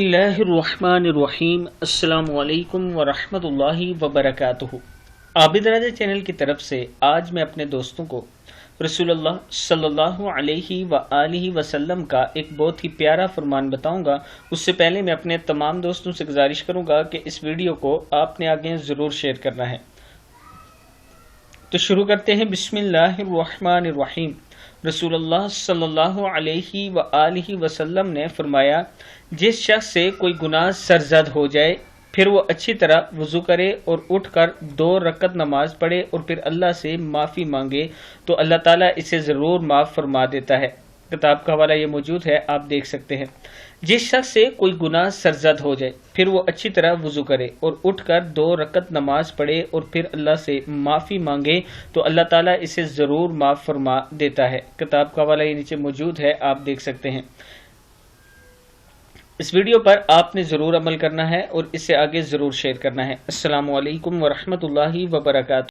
اللہ الرحمن الرحیم۔ السلام علیکم ورحمۃ اللہ وبرکاتہ۔ عابد راجہ چینل کی طرف سے آج میں اپنے دوستوں کو رسول اللہ صلی اللہ علیہ وآلہ وسلم کا ایک بہت ہی پیارا فرمان بتاؤں گا۔ اس سے پہلے میں اپنے تمام دوستوں سے گزارش کروں گا کہ اس ویڈیو کو آپ نے آگے ضرور شیئر کرنا ہے۔ تو شروع کرتے ہیں۔ بسم اللہ الرحمن الرحیم۔ رسول اللہ صلی اللہ علیہ وآلہ وسلم نے فرمایا، جس شخص سے کوئی گناہ سرزد ہو جائے پھر وہ اچھی طرح وضو کرے اور اٹھ کر 2 رکعت نماز پڑھے اور پھر اللہ سے معافی مانگے تو اللہ تعالیٰ اسے ضرور معاف فرما دیتا ہے۔ کتاب کا حوالہ یہ موجود ہے، آپ دیکھ سکتے ہیں۔ جس شخص سے کوئی گناہ سرزد ہو جائے پھر وہ اچھی طرح وضو کرے اور اٹھ کر 2 رکعت نماز پڑھے اور پھر اللہ سے معافی مانگے تو اللہ تعالیٰ اسے ضرور معاف فرما دیتا ہے۔ کتاب کا حوالہ یہ نیچے موجود ہے، آپ دیکھ سکتے ہیں۔ اس ویڈیو پر آپ نے ضرور عمل کرنا ہے اور اسے آگے ضرور شیئر کرنا ہے۔ السلام علیکم ورحمۃ اللہ وبرکاتہ۔